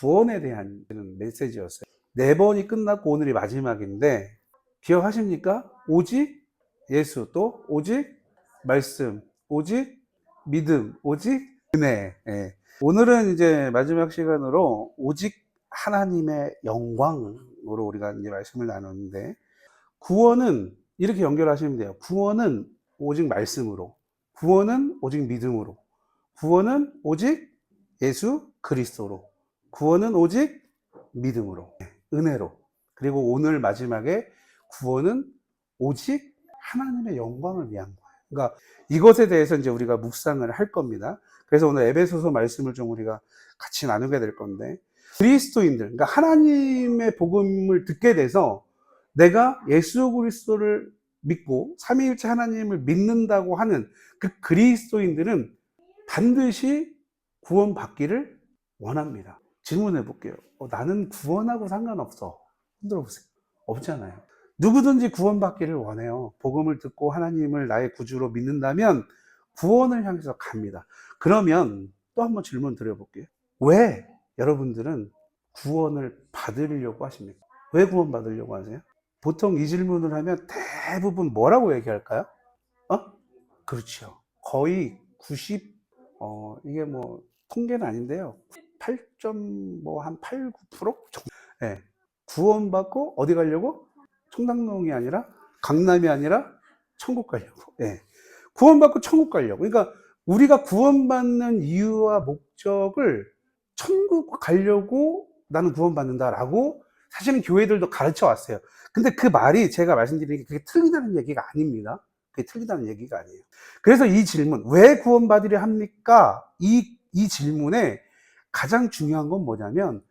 구원에 대한 메시지였어요. 4번이 끝났고 오늘이 마지막인데 기억하십니까? 오직 예수, 또 오직 말씀, 오직 믿음, 오직 은혜. 예. 오늘은 이제 마지막 시간으로 오직 하나님의 영광으로 우리가 이제 말씀을 나누는데, 구원은 이렇게 연결하시면 돼요. 구원은 오직 말씀으로, 구원은 오직 믿음으로, 구원은 오직 예수 그리스도로, 구원은 오직 믿음으로, 은혜로, 그리고 오늘 마지막에 구원은 오직 하나님의 영광을 위한 거예요. 그러니까 이것에 대해서 이제 우리가 묵상을 할 겁니다. 그래서 오늘 에베소서 말씀을 좀 우리가 같이 나누게 될 건데, 그리스도인들, 그러니까 하나님의 복음을 듣게 돼서 내가 예수 그리스도를 믿고 삼위일체 하나님을 믿는다고 하는 그 그리스도인들은 반드시 구원받기를 원합니다. 질문해 볼게요. 나는 구원하고 상관없어. 흔들어 보세요. 없잖아요. 누구든지 구원받기를 원해요. 복음을 듣고 하나님을 나의 구주로 믿는다면 구원을 향해서 갑니다. 그러면 또 한번 질문 드려볼게요. 왜 여러분들은 구원을 받으려고 하십니까? 왜 구원받으려고 하세요? 보통 이 질문을 하면 대부분 뭐라고 얘기할까요? 그렇죠. 거의 90, 이게 뭐 통계는 아닌데요. 8.8, 9%? 네. 구원받고 어디 가려고? 청담동이 아니라, 강남이 아니라 천국 가려고. 네. 구원받고 천국 가려고. 그러니까 우리가 구원받는 이유와 목적을 천국 가려고 나는 구원받는다라고 사실은 교회들도 가르쳐 왔어요. 근데 그 말이 제가 말씀드리는 게 그게 틀리다는 얘기가 아닙니다. 그게 틀리다는 얘기가 아니에요. 그래서 이 질문, 왜 구원받으려 합니까? 이 질문에 가장 중요한 건 뭐냐면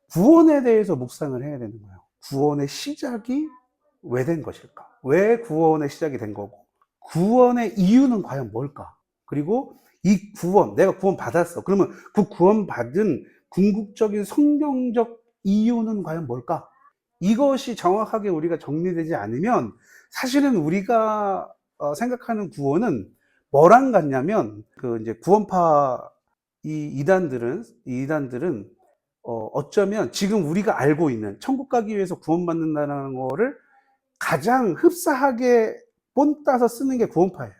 구원에 대해서 묵상을 해야 되는 거예요. 구원의 시작이 왜 된 것일까? 왜 구원의 시작이 된 거고, 구원의 이유는 과연 뭘까? 그리고 이 구원, 내가 구원받았어. 그러면 그 구원받은 궁극적인 성경적 이유는 과연 뭘까? 이것이 정확하게 우리가 정리되지 않으면 사실은 우리가 생각하는 구원은 뭐랑 같냐면, 그 이제 구원파 이단들은 어쩌면 지금 우리가 알고 있는 천국 가기 위해서 구원받는다는 거를 가장 흡사하게 본따서 쓰는 게 구원파예요.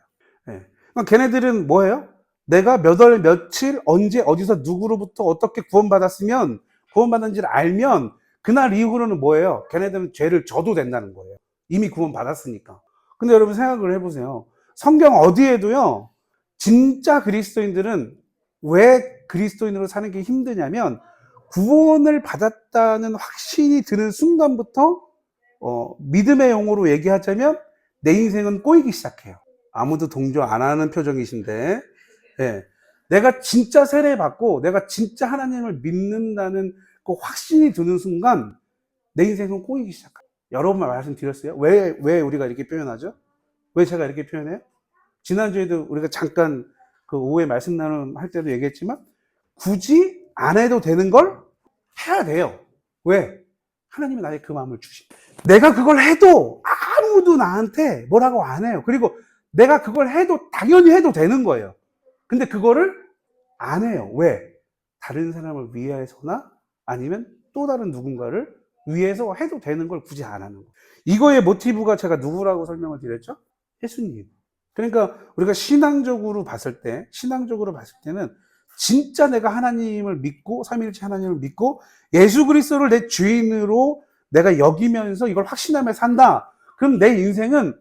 예. 그러니까 걔네들은 뭐예요? 내가 몇 월 며칠 언제 어디서 누구로부터 어떻게 구원받았으면, 구원받은지를 알면 그날 이후로는 뭐예요? 걔네들은 죄를 져도 된다는 거예요. 이미 구원받았으니까. 근데 여러분 생각을 해보세요. 성경 어디에도요, 진짜 그리스도인들은 왜 그리스도인으로 사는 게 힘드냐면, 구원을 받았다는 확신이 드는 순간부터 믿음의 용어로 얘기하자면 내 인생은 꼬이기 시작해요. 아무도 동조 안 하는 표정이신데, 예. 내가 진짜 세례받고 내가 진짜 하나님을 믿는다는 그 확신이 드는 순간 내 인생은 꼬이기 시작해요. 여러 번 말씀드렸어요. 왜 우리가 이렇게 표현하죠? 왜 제가 이렇게 표현해요? 지난주에도 우리가 잠깐 그 오후에 말씀 나눔할 때도 얘기했지만, 굳이 안 해도 되는 걸 해야 돼요. 왜? 하나님이 나에게 그 마음을 주신. 내가 그걸 해도 아무도 나한테 뭐라고 안 해요. 그리고 내가 그걸 해도 당연히 해도 되는 거예요. 근데 그거를 안 해요. 왜? 다른 사람을 위해서나 아니면 또 다른 누군가를 위해서 해도 되는 걸 굳이 안 하는 거예요. 이거의 모티브가 제가 누구라고 설명을 드렸죠? 예수님. 그러니까 우리가 신앙적으로 봤을 때는 진짜 내가 하나님을 믿고, 삼위일체 하나님을 믿고 예수 그리스도를 내 주인으로 내가 여기면서 이걸 확신하며 산다. 그럼 내 인생은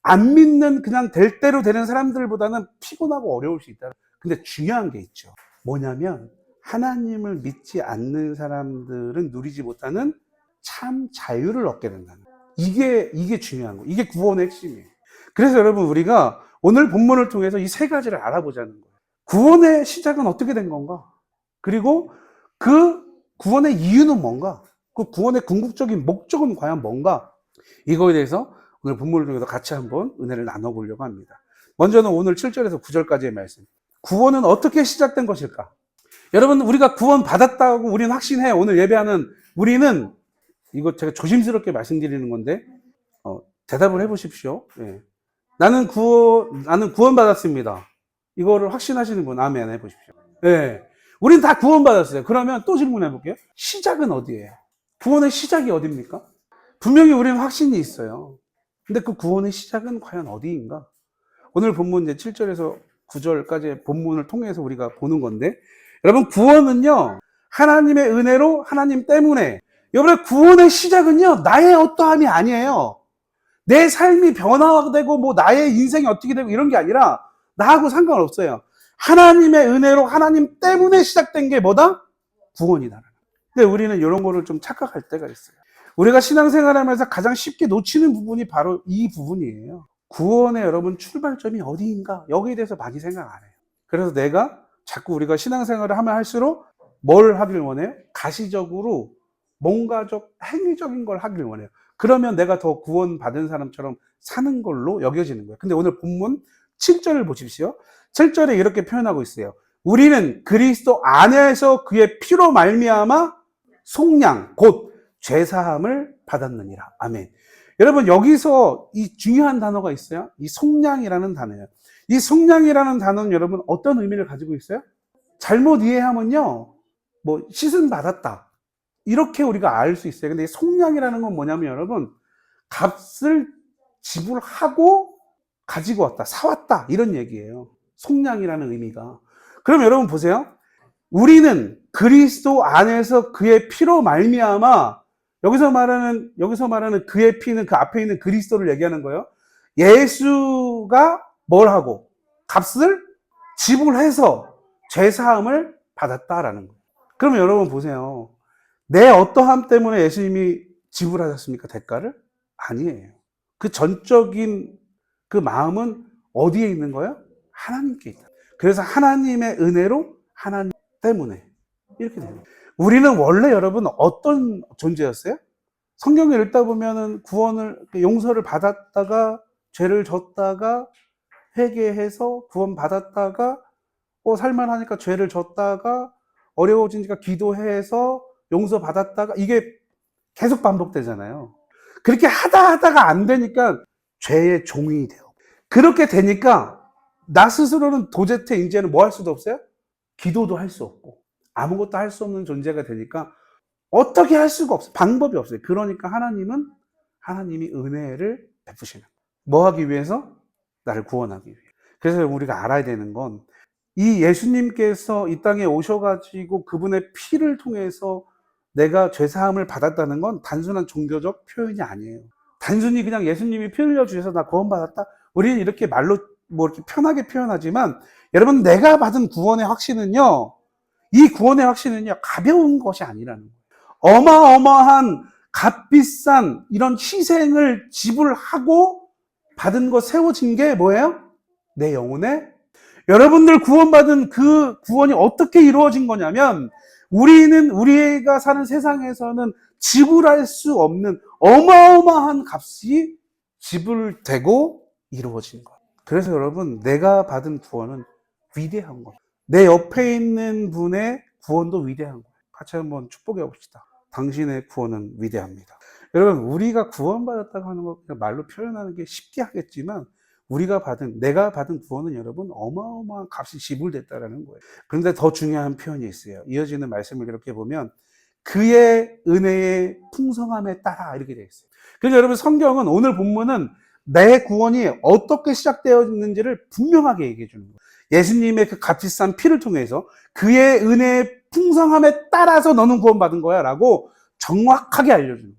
안 믿는 그냥 될 대로 되는 사람들보다는 피곤하고 어려울 수 있다. 근데 중요한 게 있죠. 뭐냐면 하나님을 믿지 않는 사람들은 누리지 못하는 참 자유를 얻게 된다는 거예요. 이게 중요한 거예요. 이게 구원의 핵심이에요. 그래서 여러분, 우리가 오늘 본문을 통해서 이 세 가지를 알아보자는 거예요. 구원의 시작은 어떻게 된 건가? 그리고 그 구원의 이유는 뭔가? 그 구원의 궁극적인 목적은 과연 뭔가? 이거에 대해서 오늘 본문을 통해서 같이 한번 은혜를 나눠보려고 합니다. 먼저는 오늘 7절에서 9절까지의 말씀. 구원은 어떻게 시작된 것일까? 여러분, 우리가 구원 받았다고 우리는 확신해요. 오늘 예배하는 우리는, 이거 제가 조심스럽게 말씀드리는 건데, 대답을 해보십시오. 예. 나는 구원 받았습니다. 이거를 확신하시는 분, 아멘 해보십시오. 예. 우린 다 구원받았어요. 그러면 또 질문해 볼게요. 시작은 어디예요? 구원의 시작이 어디입니까? 분명히 우리는 확신이 있어요. 근데 그 구원의 시작은 과연 어디인가? 오늘 본문 이제 7절에서 9절까지 본문을 통해서 우리가 보는 건데, 여러분, 구원은요, 하나님의 은혜로, 하나님 때문에, 여러분, 구원의 시작은요, 나의 어떠함이 아니에요. 내 삶이 변화되고, 뭐, 나의 인생이 어떻게 되고, 이런 게 아니라, 나하고 상관없어요. 하나님의 은혜로, 하나님 때문에 시작된 게 뭐다? 구원이다. 근데 우리는 이런 거를 좀 착각할 때가 있어요. 우리가 신앙생활 하면서 가장 쉽게 놓치는 부분이 바로 이 부분이에요. 구원의 여러분 출발점이 어디인가? 여기에 대해서 많이 생각 안 해요. 그래서 내가 자꾸 우리가 신앙생활을 하면 할수록 뭘 하길 원해요? 가시적으로 뭔가적 행위적인 걸 하길 원해요. 그러면 내가 더 구원받은 사람처럼 사는 걸로 여겨지는 거예요. 근데 오늘 본문 7절을 보십시오. 7절에 이렇게 표현하고 있어요. 우리는 그리스도 안에서 그의 피로 말미암아 속량 곧 죄사함을 받았느니라. 아멘. 여러분, 여기서 이 중요한 단어가 있어요. 이 속량이라는 단어예요. 이 속량이라는 단어는 여러분 어떤 의미를 가지고 있어요? 잘못 이해하면요, 뭐 씻음 받았다 이렇게 우리가 알 수 있어요. 근데 이 속량이라는 건 뭐냐면 여러분, 값을 지불하고 가지고 왔다, 사왔다 이런 얘기예요. 속량이라는 의미가. 그럼 여러분 보세요. 우리는 그리스도 안에서 그의 피로 말미암아, 여기서 말하는 그의 피는 그 앞에 있는 그리스도를 얘기하는 거예요. 예수가 뭘 하고 값을 지불해서 죄사함을 받았다라는 거예요. 그러면 여러분 보세요. 내 어떠함 때문에 예수님이 지불하셨습니까? 대가를? 아니에요. 그 전적인 그 마음은 어디에 있는 거예요? 하나님께 있다. 그래서 하나님의 은혜로, 하나님 때문에 이렇게 됩니다. 우리는 원래 여러분 어떤 존재였어요? 성경을 읽다 보면은 구원을, 용서를 받았다가 죄를 졌다가 회개해서 구원 받았다가 살만하니까 죄를 졌다가 어려워지니까 기도해서 용서 받았다가 이게 계속 반복되잖아요. 그렇게 하다가 안 되니까 죄의 종이 돼요. 그렇게 되니까 나 스스로는 도대체 이제는 뭐 할 수도 없어요? 기도도 할 수 없고 아무것도 할 수 없는 존재가 되니까 어떻게 할 수가 없어요. 방법이 없어요. 그러니까 하나님이 은혜를 베푸시는 거예요. 뭐 하기 위해서? 나를 구원하기 위해. 그래서 우리가 알아야 되는 건 이 예수님께서 이 땅에 오셔가지고 그분의 피를 통해서 내가 죄사함을 받았다는 건 단순한 종교적 표현이 아니에요. 단순히 그냥 예수님이 피 흘려 주셔서 나 구원받았다. 우리는 이렇게 말로 뭐 이렇게 편하게 표현하지만 여러분, 내가 받은 구원의 확신은요, 이 구원의 확신은요, 가벼운 것이 아니라는 거예요. 어마어마한 값비싼 이런 희생을 지불하고 받은 것, 세워진 게 뭐예요? 내 영혼에. 여러분들 구원받은 그 구원이 어떻게 이루어진 거냐면, 우리가 사는 세상에서는 지불할 수 없는 어마어마한 값이 지불되고 이루어진 거예요. 그래서 여러분, 내가 받은 구원은 위대한 거예요. 내 옆에 있는 분의 구원도 위대한 거예요. 같이 한번 축복해 봅시다. 당신의 구원은 위대합니다. 여러분, 우리가 구원받았다고 하는 거 말로 표현하는 게 쉽게 하겠지만, 내가 받은 구원은 여러분 어마어마한 값이 지불됐다라는 거예요. 그런데 더 중요한 표현이 있어요. 이어지는 말씀을 이렇게 보면 그의 은혜의 풍성함에 따라 이렇게 되어 있어요. 그래서 여러분, 성경은 오늘 본문은 내 구원이 어떻게 시작되었는지를 분명하게 얘기해 주는 거예요. 예수님의 그 값비싼 피를 통해서 그의 은혜의 풍성함에 따라서 너는 구원받은 거야 라고 정확하게 알려주는 거예요.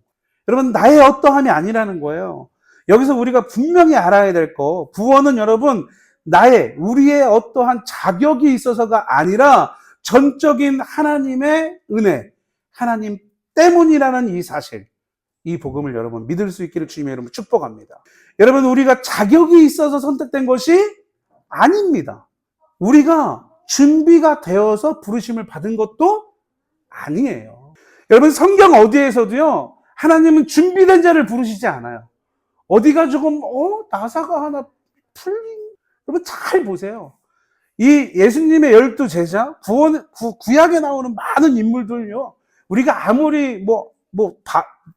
여러분, 나의 어떠함이 아니라는 거예요. 여기서 우리가 분명히 알아야 될 거, 구원은 여러분 우리의 어떠한 자격이 있어서가 아니라 전적인 하나님의 은혜, 하나님 때문이라는 이 사실, 이 복음을 여러분 믿을 수 있기를 주님의 이름으로 축복합니다. 여러분, 우리가 자격이 있어서 선택된 것이 아닙니다. 우리가 준비가 되어서 부르심을 받은 것도 아니에요. 여러분, 성경 어디에서도요, 하나님은 준비된 자를 부르시지 않아요. 어디가 조금 나사가 하나 풀린, 여러분 잘 보세요. 이 예수님의 12 제자, 구약에 나오는 많은 인물들요, 우리가 아무리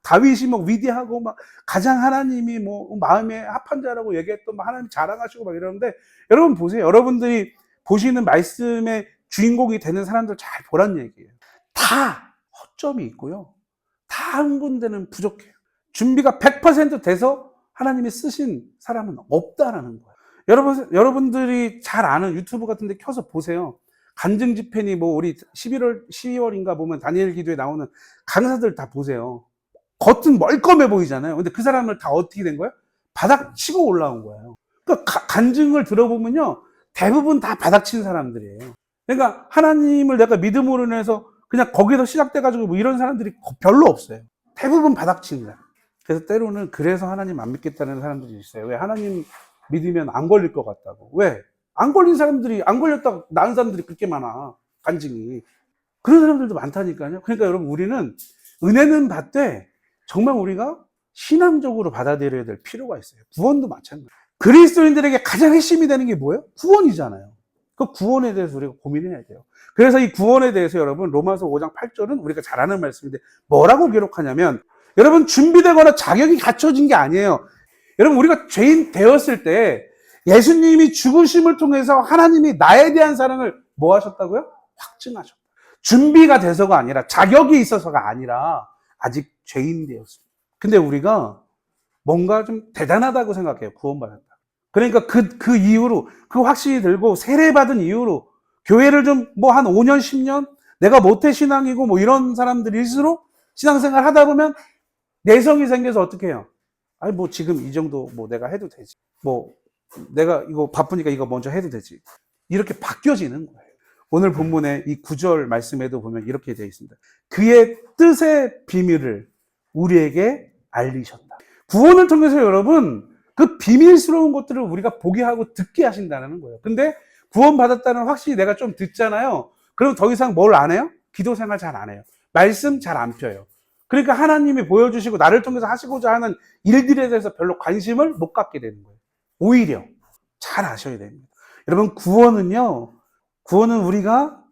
다윗이 위대하고 가장 하나님이 마음에 합한 자라고 얘기했던 하나님 자랑하시고 이러는데, 여러분 보세요. 여러분들이 보시는 말씀의 주인공이 되는 사람들 잘 보란 얘기예요. 다 허점이 있고요. 다 흥분되는 부족해요. 준비가 100% 돼서 하나님이 쓰신 사람은 없다라는 거예요. 여러분들이 잘 아는 유튜브 같은 데 켜서 보세요. 간증 집회니 뭐 우리 12월인가 보면 다니엘 기도에 나오는 강사들 다 보세요. 겉은 멀끔해 보이잖아요. 근데 그 사람을 다 어떻게 된 거예요? 바닥 치고 올라온 거예요. 그러니까 간증을 들어보면요. 대부분 다 바닥 친 사람들이에요. 그러니까 하나님을 내가 믿음으로 인해서 그냥 거기서 시작돼가지고 뭐 이런 사람들이 별로 없어요. 대부분 바닥 친 사람. 그래서 때로는 그래서 하나님 안 믿겠다는 사람들이 있어요. 왜? 하나님 믿으면 안 걸릴 것 같다고. 왜? 안 걸린 사람들이, 안 걸렸다고 나은 사람들이 그렇게 많아. 간증이. 그런 사람들도 많다니까요. 그러니까 여러분, 우리는 은혜는 받되 정말 우리가 신앙적으로 받아들여야 될 필요가 있어요. 구원도 마찬가지예요. 그리스도인들에게 가장 핵심이 되는 게 뭐예요? 구원이잖아요. 그 구원에 대해서 우리가 고민해야 돼요. 그래서 이 구원에 대해서 여러분, 로마서 5장 8절은 우리가 잘 아는 말씀인데 뭐라고 기록하냐면, 여러분, 준비되거나 자격이 갖춰진 게 아니에요. 여러분, 우리가 죄인 되었을 때 예수님이 죽으심을 통해서 하나님이 나에 대한 사랑을 뭐 하셨다고요? 확증하셨다. 준비가 돼서가 아니라, 자격이 있어서가 아니라 아직 죄인 되었습니다. 근데 우리가 뭔가 좀 대단하다고 생각해요. 구원받았다. 그러니까 그 이후로, 그 확신이 들고 세례받은 이후로 교회를 좀 뭐 한 5년, 10년 내가 모태신앙이고 뭐 이런 사람들일수록 신앙생활 하다 보면 내성이 생겨서 어떻게 해요? 아니 뭐 지금 이 정도 뭐 내가 해도 되지. 뭐 내가 이거 바쁘니까 이거 먼저 해도 되지. 이렇게 바뀌어지는 거예요. 오늘 본문의 이 9절 말씀에도 보면 이렇게 되어 있습니다. 그의 뜻의 비밀을 우리에게 알리셨다. 구원을 통해서 여러분, 그 비밀스러운 것들을 우리가 보게 하고 듣게 하신다는 거예요. 근데 구원받았다는 확신이 내가 좀 듣잖아요. 그럼 더 이상 뭘 안 해요? 기도 생활 잘 안 해요. 말씀 잘 안 펴요. 그러니까 하나님이 보여주시고 나를 통해서 하시고자 하는 일들에 대해서 별로 관심을 못 갖게 되는 거예요. 오히려 잘 아셔야 됩니다. 여러분, 구원은 우리가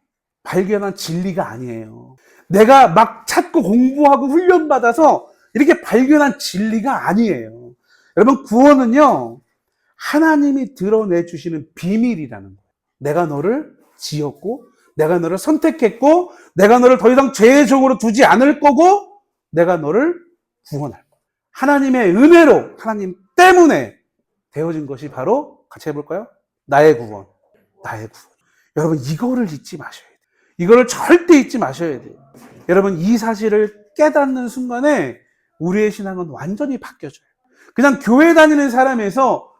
발견한 진리가 아니에요. 내가 막 찾고 공부하고 훈련받아서 이렇게 발견한 진리가 아니에요. 여러분, 구원은요, 하나님이 드러내 주시는 비밀이라는 거예요. 내가 너를 지었고, 내가 너를 선택했고, 내가 너를 더 이상 죄의 종으로 두지 않을 거고, 내가 너를 구원할 거야. 하나님의 은혜로, 하나님 때문에 되어진 것이 바로, 같이 해볼까요? 나의 구원. 나의 구원. 여러분, 이거를 잊지 마셔야 돼요. 이거를 절대 잊지 마셔야 돼요. 여러분, 이 사실을 깨닫는 순간에 우리의 신앙은 완전히 바뀌어져요. 그냥 교회 다니는 사람에서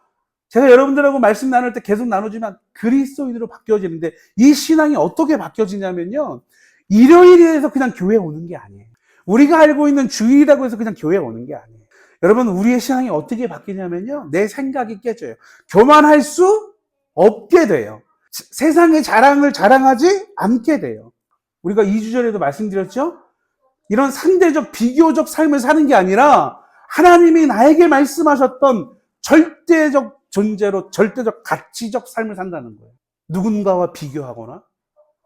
제가 여러분들하고 말씀 나눌 때 계속 나누지만 그리스도인으로 바뀌어지는데, 이 신앙이 어떻게 바뀌어지냐면요, 일요일에서 그냥 교회에 오는 게 아니에요. 우리가 알고 있는 주일이라고 해서 그냥 교회에 오는 게 아니에요. 여러분, 우리의 신앙이 어떻게 바뀌냐면요, 내 생각이 깨져요. 교만할 수 없게 돼요. 세상의 자랑을 자랑하지 않게 돼요. 우리가 2주 전에도 말씀드렸죠? 이런 상대적 비교적 삶을 사는 게 아니라 하나님이 나에게 말씀하셨던 절대적 존재로 절대적 가치적 삶을 산다는 거예요. 누군가와 비교하거나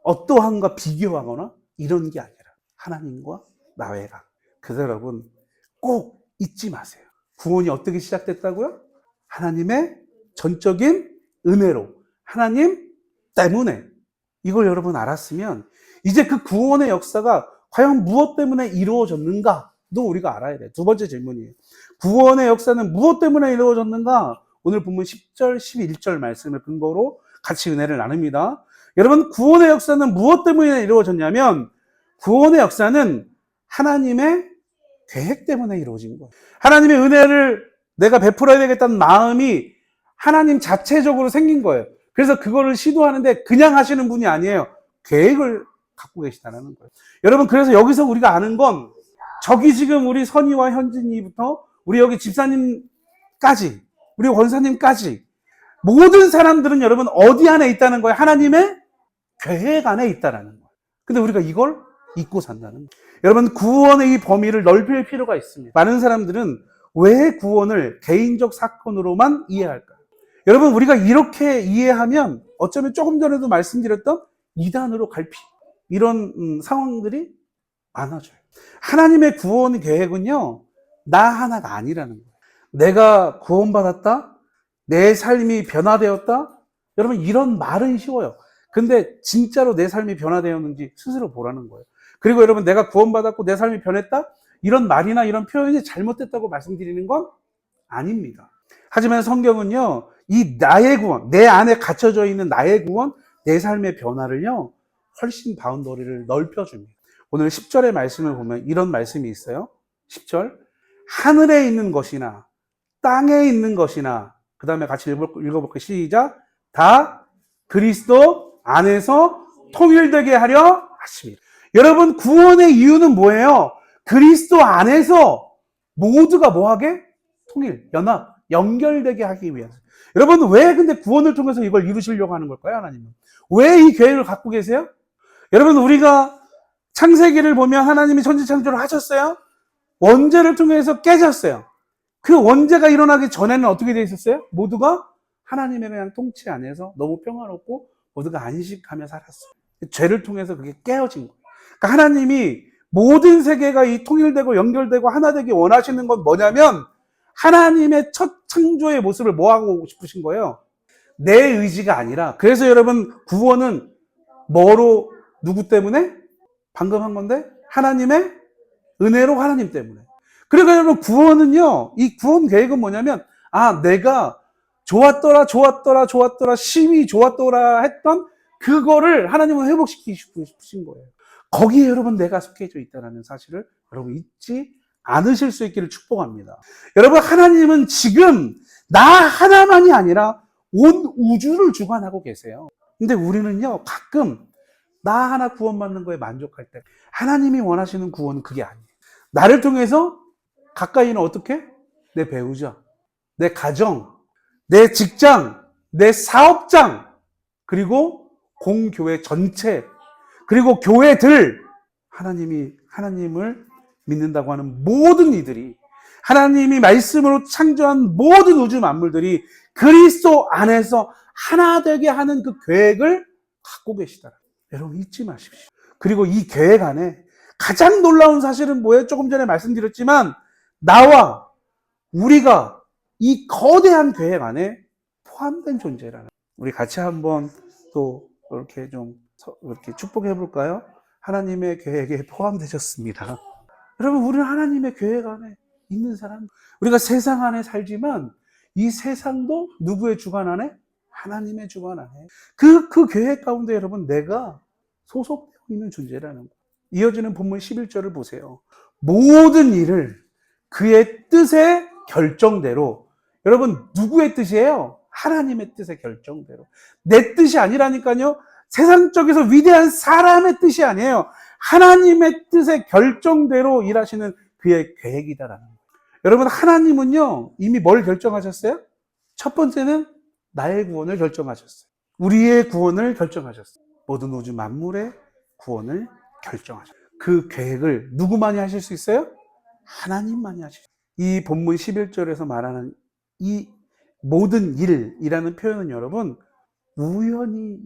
어떠한가 비교하거나 이런 게 아니라 하나님과 나외가. 그래서 여러분, 꼭 잊지 마세요. 구원이 어떻게 시작됐다고요? 하나님의 전적인 은혜로, 하나님 때문에. 이걸 여러분 알았으면 이제 그 구원의 역사가 과연 무엇 때문에 이루어졌는가도 우리가 알아야 돼요. 두 번째 질문이에요. 구원의 역사는 무엇 때문에 이루어졌는가? 오늘 본문 10절, 11절 말씀을 근거로 같이 은혜를 나눕니다. 여러분, 구원의 역사는 무엇 때문에 이루어졌냐면, 구원의 역사는 하나님의 계획 때문에 이루어진 거예요. 하나님의 은혜를 내가 베풀어야 되겠다는 마음이 하나님 자체적으로 생긴 거예요. 그래서 그거를 시도하는데 그냥 하시는 분이 아니에요. 계획을 갖고 계시다는 거예요. 여러분, 그래서 여기서 우리가 아는 건, 저기 지금 우리 선희와 현진이부터 우리 여기 집사님까지, 우리 권사님까지 모든 사람들은 여러분 어디 안에 있다는 거예요? 하나님의 계획 안에 있다는 거예요. 근데 우리가 이걸 잊고 산다는 거예요. 여러분, 구원의 이 범위를 넓힐 필요가 있습니다. 많은 사람들은 왜 구원을 개인적 사건으로만 이해할까요? 여러분, 우리가 이렇게 이해하면 어쩌면 조금 전에도 말씀드렸던 이단으로 갈 이런 상황들이 많아져요. 하나님의 구원 계획은요, 나 하나가 아니라는 거예요. 내가 구원받았다? 내 삶이 변화되었다? 여러분, 이런 말은 쉬워요. 근데 진짜로 내 삶이 변화되었는지 스스로 보라는 거예요. 그리고 여러분, 내가 구원받았고 내 삶이 변했다? 이런 말이나 이런 표현이 잘못됐다고 말씀드리는 건 아닙니다. 하지만 성경은요, 이 나의 구원, 내 안에 갇혀져 있는 나의 구원, 내 삶의 변화를요, 훨씬 바운더리를 넓혀줍니다. 오늘 10절의 말씀을 보면 이런 말씀이 있어요. 10절. 하늘에 있는 것이나 땅에 있는 것이나, 그 다음에 같이 읽어볼게요. 시작. 다 그리스도 안에서 통일되게 하려 하십니다. 여러분, 구원의 이유는 뭐예요? 그리스도 안에서 모두가 뭐하게? 통일, 연합, 연결되게 하기 위해서. 여러분, 왜 근데 구원을 통해서 이걸 이루시려고 하는 걸까요, 하나님은? 왜 이 계획을 갖고 계세요? 여러분, 우리가 창세기를 보면 하나님이 천지창조를 하셨어요? 원죄를 통해서 깨졌어요. 그 원죄가 일어나기 전에는 어떻게 되어 있었어요? 모두가 하나님의 그냥 통치 안에서 너무 평화롭고 모두가 안식하며 살았어요. 죄를 통해서 그게 깨어진 거예요. 그러니까 하나님이 모든 세계가 이 통일되고 연결되고 하나 되기 원하시는 건 뭐냐면, 하나님의 첫 창조의 모습을 뭐 하고 싶으신 거예요? 내 의지가 아니라. 그래서 여러분, 구원은 뭐로, 누구 때문에? 방금 한 건데, 하나님의 은혜로, 하나님 때문에. 그러니까 여러분, 구원은요, 이 구원 계획은 뭐냐면, 내가 좋았더라, 심히 좋았더라 했던 그거를 하나님은 회복시키고 싶으신 거예요. 거기에 여러분, 내가 속해져 있다는 사실을 여러분 잊지 않으실 수 있기를 축복합니다. 여러분, 하나님은 지금 나 하나만이 아니라 온 우주를 주관하고 계세요. 근데 우리는요, 가끔 나 하나 구원받는 거에 만족할 때, 하나님이 원하시는 구원은 그게 아니에요. 나를 통해서 가까이는 어떻게? 내 배우자, 내 가정, 내 직장, 내 사업장, 그리고 공교회 전체, 그리고 교회들, 하나님을 믿는다고 하는 모든 이들이, 하나님이 말씀으로 창조한 모든 우주 만물들이 그리스도 안에서 하나 되게 하는 그 계획을 갖고 계시다. 여러분, 잊지 마십시오. 그리고 이 계획 안에 가장 놀라운 사실은 뭐예요? 조금 전에 말씀드렸지만, 나와 우리가 이 거대한 계획 안에 포함된 존재라는, 우리 같이 한번 또 이렇게 좀 이렇게 축복해 볼까요? 하나님의 계획에 포함되셨습니다. 여러분, 우리는 하나님의 계획 안에 있는 사람. 우리가 세상 안에 살지만 이 세상도 누구의 주관 안에? 하나님의 주관 안에. 그 계획 가운데 여러분, 내가 소속되어 있는 존재라는 거예요. 이어지는 본문 11절을 보세요. 모든 일을 그의 뜻의 결정대로. 여러분, 누구의 뜻이에요? 하나님의 뜻의 결정대로. 내 뜻이 아니라니까요. 세상 쪽에서 위대한 사람의 뜻이 아니에요. 하나님의 뜻의 결정대로 일하시는 그의 계획이다라는 거예요. 여러분, 하나님은요, 이미 뭘 결정하셨어요? 첫 번째는 나의 구원을 결정하셨어요. 우리의 구원을 결정하셨어요. 모든 우주 만물의 구원을 결정하셨어요. 그 계획을 누구만이 하실 수 있어요? 하나님만이 하실 수 있어요. 이 본문 11절에서 말하는 이 모든 일이라는 표현은 여러분, 우연히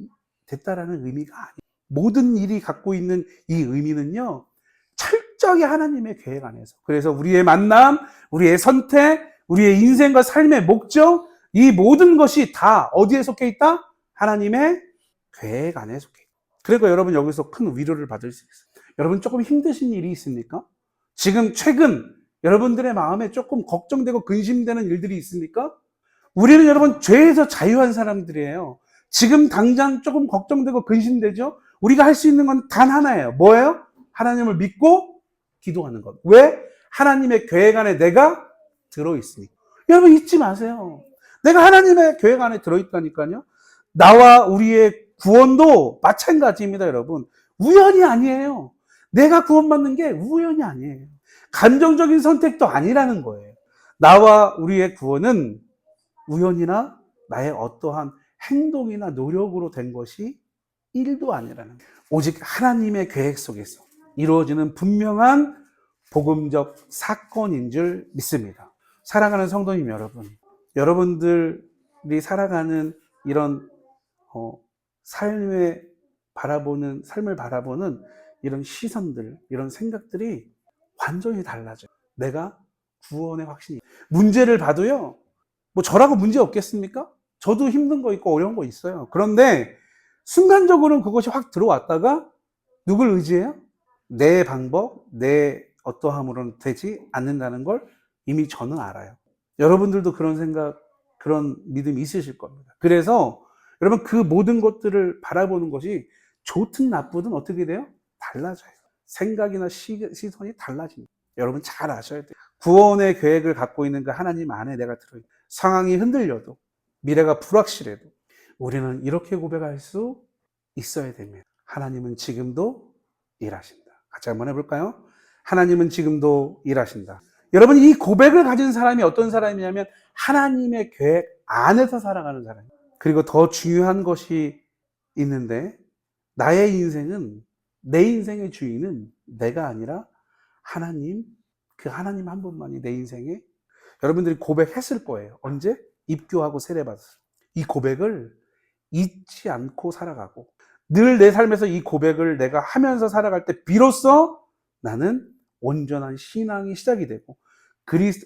됐다라는 의미가 아니에요. 모든 일이 갖고 있는 이 의미는요, 철저히 하나님의 계획 안에서. 그래서 우리의 만남, 우리의 선택, 우리의 인생과 삶의 목적, 이 모든 것이 다 어디에 속해 있다? 하나님의 계획 안에 속해 있다. 그러니까 여러분, 여기서 큰 위로를 받을 수 있어요. 여러분, 조금 힘드신 일이 있습니까? 지금 최근 여러분들의 마음에 조금 걱정되고 근심되는 일들이 있습니까? 우리는 여러분, 죄에서 자유한 사람들이에요. 지금 당장 조금 걱정되고 근심되죠? 우리가 할 수 있는 건 단 하나예요. 뭐예요? 하나님을 믿고 기도하는 것. 왜? 하나님의 계획 안에 내가 들어있으니까. 여러분, 잊지 마세요. 내가 하나님의 계획 안에 들어있다니까요. 나와 우리의 구원도 마찬가지입니다, 여러분. 우연이 아니에요. 내가 구원받는 게 우연이 아니에요. 감정적인 선택도 아니라는 거예요. 나와 우리의 구원은 우연이나 나의 어떠한 행동이나 노력으로 된 것이 1도 아니라는 거예요. 오직 하나님의 계획 속에서 이루어지는 분명한 복음적 사건인 줄 믿습니다. 사랑하는 성도님 여러분, 여러분들이 살아가는 이런 삶을 바라보는 이런 시선들, 이런 생각들이 완전히 달라져요. 내가 구원의 확신이. 문제를 봐도요, 뭐 저라고 문제 없겠습니까? 저도 힘든 거 있고 어려운 거 있어요. 그런데 순간적으로는 그것이 확 들어왔다가 누굴 의지해요? 내 방법, 내 어떠함으로는 되지 않는다는 걸 이미 저는 알아요. 여러분들도 그런 생각, 그런 믿음이 있으실 겁니다. 그래서 여러분 그 모든 것들을 바라보는 것이 좋든 나쁘든 어떻게 돼요? 달라져요. 생각이나 시선이 달라집니다. 여러분 잘 아셔야 돼요. 구원의 계획을 갖고 있는 그 하나님 안에 내가 들어있다. 상황이 흔들려도, 미래가 불확실해도 우리는 이렇게 고백할 수 있어야 됩니다. 하나님은 지금도 일하신다. 같이 한번 해볼까요? 하나님은 지금도 일하신다. 여러분, 이 고백을 가진 사람이 어떤 사람이냐면 하나님의 계획 안에서 살아가는 사람이에요. 그리고 더 중요한 것이 있는데, 나의 인생은, 내 인생의 주인은 내가 아니라 하나님, 그 하나님 한 분만이 내 인생에, 여러분들이 고백했을 거예요. 언제? 입교하고 세례받았어요. 이 고백을 잊지 않고 살아가고, 늘 내 삶에서 이 고백을 내가 하면서 살아갈 때 비로소 나는 온전한 신앙이 시작이 되고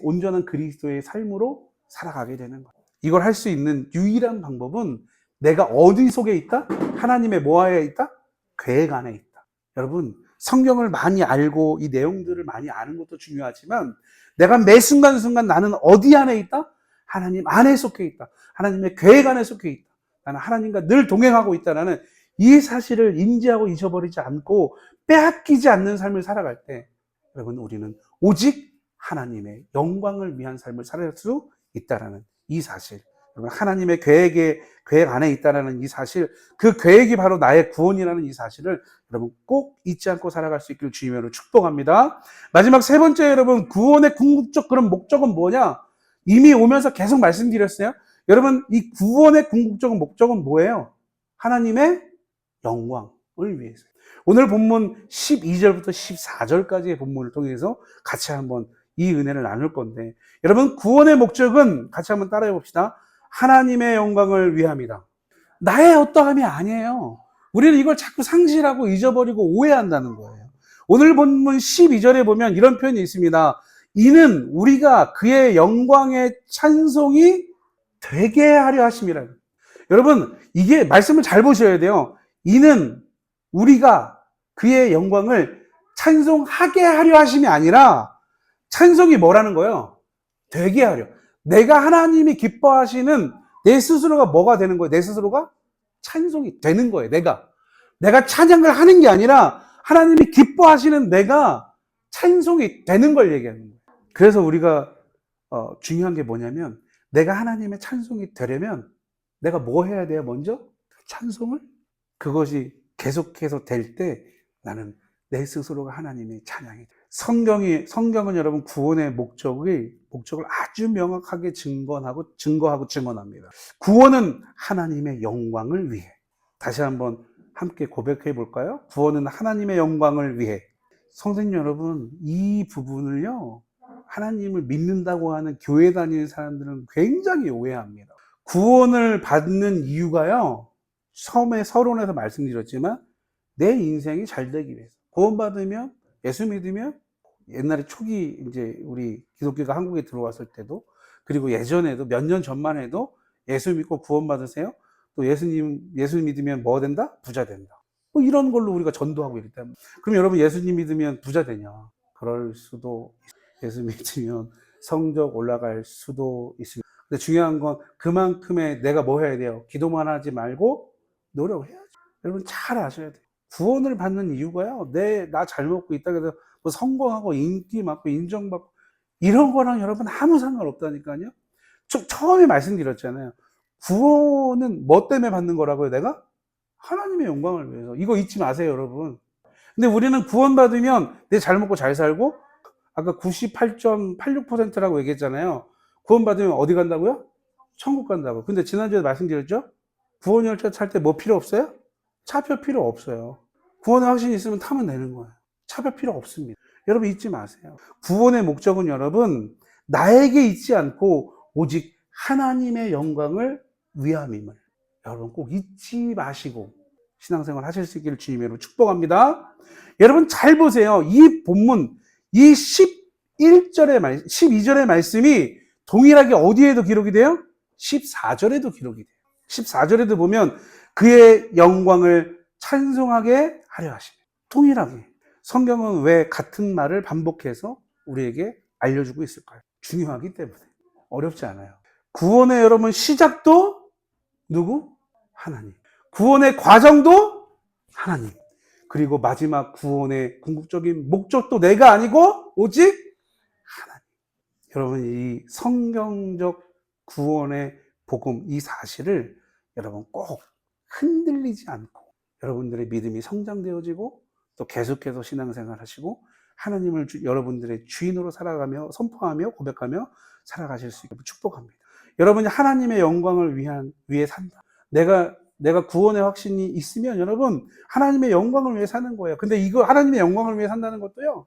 온전한 그리스도의 삶으로 살아가게 되는 거예요. 이걸 할 수 있는 유일한 방법은 내가 어디 속에 있다? 하나님의 뭐하에 있다? 계획 안에 있다. 여러분, 성경을 많이 알고 이 내용들을 많이 아는 것도 중요하지만 내가 매 순간순간 나는 어디 안에 있다? 하나님 안에 속해 있다. 하나님의 계획 안에 속해 있다. 나는 하나님과 늘 동행하고 있다라는 이 사실을 인지하고 잊어버리지 않고 빼앗기지 않는 삶을 살아갈 때 여러분 우리는 오직 하나님의 영광을 위한 삶을 살아갈 수 있다라는 이 사실, 여러분 하나님의 계획 안에 있다라는 이 사실, 그 계획이 바로 나의 구원이라는 이 사실을 여러분 꼭 잊지 않고 살아갈 수 있기를 주님으로 축복합니다. 마지막 세 번째, 여러분 구원의 궁극적 그런 목적은 뭐냐? 이미 오면서 계속 말씀드렸어요. 여러분 이 구원의 궁극적 목적은 뭐예요? 하나님의 영광을 위해서. 오늘 본문 12절부터 14절까지의 본문을 통해서 같이 한번 이 은혜를 나눌 건데, 여러분 구원의 목적은 같이 한번 따라해 봅시다. 하나님의 영광을 위함이다. 나의 어떠함이 아니에요. 우리는 이걸 자꾸 상실하고 잊어버리고 오해한다는 거예요. 오늘 본문 12절에 보면 이런 표현이 있습니다. 이는 우리가 그의 영광의 찬송이 되게 하려 하심이라. 여러분 이게 말씀을 잘 보셔야 돼요. 이는 우리가 그의 영광을 찬송하게 하려 하심이 아니라, 찬송이 뭐라는 거예요? 되게 하려. 내가 하나님이 기뻐하시는 내 스스로가 뭐가 되는 거예요? 내 스스로가 찬송이 되는 거예요. 내가 찬양을 하는 게 아니라 하나님이 기뻐하시는 내가 찬송이 되는 걸 얘기하는 거예요. 그래서 우리가 중요한 게 뭐냐면, 내가 하나님의 찬송이 되려면 내가 뭐 해야 돼요? 먼저 찬송을, 그것이 계속해서 될 때 나는 내 스스로가 하나님의 찬양이. 성경은 여러분 구원의 목적을 아주 명확하게 증거합니다. 구원은 하나님의 영광을 위해. 다시 한번 함께 고백해 볼까요? 구원은 하나님의 영광을 위해. 성도님 여러분, 이 부분을요, 하나님을 믿는다고 하는 교회 다니는 사람들은 굉장히 오해합니다. 구원을 받는 이유가요, 처음에 서론에서 말씀드렸지만 내 인생이 잘 되기 위해서. 구원받으면, 예수 믿으면, 옛날에 초기 이제 우리 기독교가 한국에 들어왔을 때도, 그리고 예전에도 몇 년 전만 해도 예수 믿고 구원받으세요. 또 예수 믿으면 뭐 된다? 부자 된다. 뭐 이런 걸로 우리가 전도하고 있기 때문에. 그럼 여러분 예수님 믿으면 부자 되냐? 그럴 수도, 예수 믿으면 성적 올라갈 수도 있습니다. 근데 중요한 건 그만큼의 내가 뭐 해야 돼요? 기도만 하지 말고 노력해야죠. 여러분 잘 아셔야 돼요. 구원을 받는 이유가요, 나 잘 먹고 있다 그래서 뭐 성공하고 인기 많고 인정받고 이런 거랑 여러분 아무 상관없다니까요. 처음에 말씀드렸잖아요. 구원은 뭐 때문에 받는 거라고요? 내가? 하나님의 영광을 위해서. 이거 잊지 마세요, 여러분. 근데 우리는 구원받으면 내 잘 먹고 잘 살고, 아까 98.86%라고 얘기했잖아요. 구원받으면 어디 간다고요? 천국 간다고. 근데 지난주에 말씀드렸죠? 구원 열차 탈 때 뭐 필요 없어요? 차표 필요 없어요. 구원의 확신이 있으면 타면 되는 거예요. 차표 필요 없습니다. 여러분 잊지 마세요. 구원의 목적은 여러분 나에게 있지 않고 오직 하나님의 영광을 위함임을 여러분 꼭 잊지 마시고 신앙생활 하실 수 있기를 주님으로 축복합니다. 여러분 잘 보세요. 이 본문, 이 12절의 말씀이 동일하게 어디에도 기록이 돼요? 14절에도 기록이 돼요. 14절에도 보면 그의 영광을 찬송하게 하려 하십니다. 동일하게 성경은 왜 같은 말을 반복해서 우리에게 알려주고 있을까요? 중요하기 때문에. 어렵지 않아요. 구원의 여러분 시작도 누구? 하나님. 구원의 과정도 하나님. 그리고 마지막 구원의 궁극적인 목적도 내가 아니고 오직 하나님. 여러분, 이 성경적 구원의 복음, 이 사실을 여러분 꼭 흔들리지 않고 여러분들의 믿음이 성장되어지고 또 계속해서 신앙생활 하시고 하나님을 여러분들의 주인으로 살아가며 선포하며 고백하며 살아가실 수 있게 축복합니다. 여러분이 하나님의 영광을 위해 산다. 내가 구원의 확신이 있으면 여러분 하나님의 영광을 위해 사는 거예요. 근데 이거 하나님의 영광을 위해 산다는 것도요,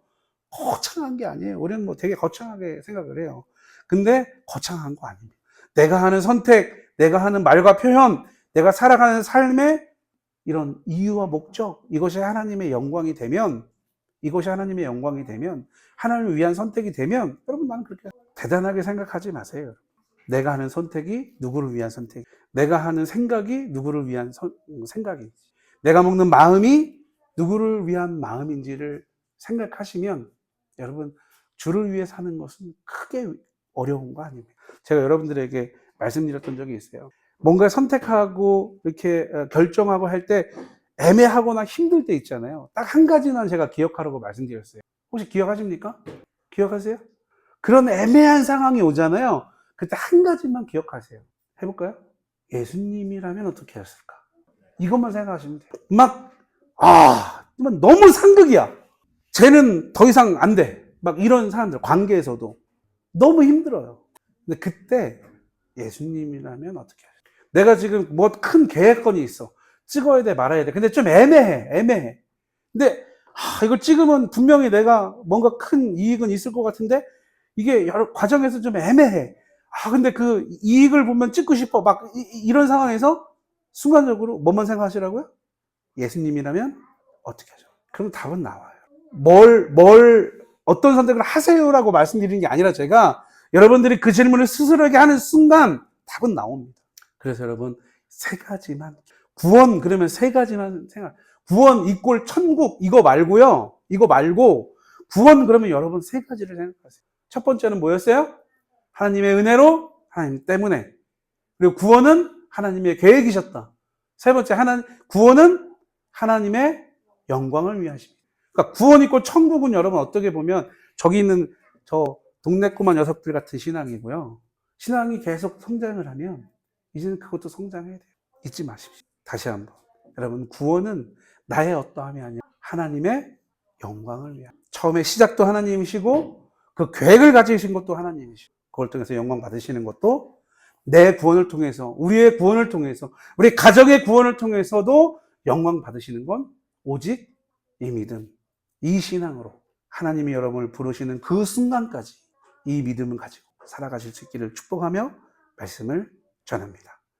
거창한 게 아니에요. 우리는 뭐 되게 거창하게 생각을 해요. 근데 거창한 거 아닙니다. 내가 하는 선택, 내가 하는 말과 표현, 내가 살아가는 삶의 이런 이유와 목적, 이것이 하나님의 영광이 되면, 하나님을 위한 선택이 되면, 여러분 나는 그렇게 대단하게 생각하지 마세요. 내가 하는 선택이 누구를 위한 선택, 내가 하는 생각이 누구를 위한 생각인지, 내가 먹는 마음이 누구를 위한 마음인지를 생각하시면 여러분 주를 위해 사는 것은 크게 어려운 거 아닙니다. 제가 여러분들에게 말씀드렸던 적이 있어요. 뭔가 선택하고 이렇게 결정하고 할 때 애매하거나 힘들 때 있잖아요. 딱 한 가지만 제가 기억하라고 말씀드렸어요. 혹시 기억하십니까? 기억하세요? 그런 애매한 상황이 오잖아요. 그때 한 가지만 기억하세요. 해볼까요? 예수님이라면 어떻게 했을까? 이것만 생각하시면 돼요. 너무 상극이야. 쟤는 더 이상 안 돼. 막 이런 사람들, 관계에서도 너무 힘들어요. 근데 그때 예수님이라면 어떻게 해요? 내가 지금 뭐 큰 계획건이 있어. 찍어야 돼, 말아야 돼. 근데 좀 애매해. 근데 이걸 찍으면 분명히 내가 뭔가 큰 이익은 있을 것 같은데 이게 여러 과정에서 좀 애매해. 근데 그 이익을 보면 찍고 싶어. 막 이런 상황에서 순간적으로 뭐만 생각하시라고요? 예수님이라면 어떻게 하죠? 그럼 답은 나와요. 어떤 선택을 하세요라고 말씀드리는 게 아니라 제가 여러분들이 그 질문을 스스로에게 하는 순간 답은 나옵니다. 그래서 여러분 세 가지만, 구원 그러면 세 가지만 생각. 구원 이꼴 천국 이거 말고 구원 그러면 여러분 세 가지를 생각하세요. 첫 번째는 뭐였어요? 하나님의 은혜로, 하나님 때문에. 그리고 구원은 하나님의 계획이셨다. 세 번째, 구원은 하나님의 영광을 위하십니다. 그러니까 구원 이꼴 천국은 여러분 어떻게 보면 저기 있는 저 동네 꼬마 녀석들 같은 신앙이고요. 신앙이 계속 성장을 하면 이제는 그것도 성장해야 돼요. 잊지 마십시오. 다시 한번. 여러분, 구원은 나의 어떠함이 아니라 하나님의 영광을 위한. 처음에 시작도 하나님이시고 그 계획을 가지신 것도 하나님이시고 그걸 통해서 영광 받으시는 것도 내 구원을 통해서, 우리의 구원을 통해서, 우리 가정의 구원을 통해서도 영광 받으시는 건 오직 이 믿음, 이 신앙으로 하나님이 여러분을 부르시는 그 순간까지 이 믿음을 가지고 살아가실 수 있기를 축복하며 말씀을 전합니다.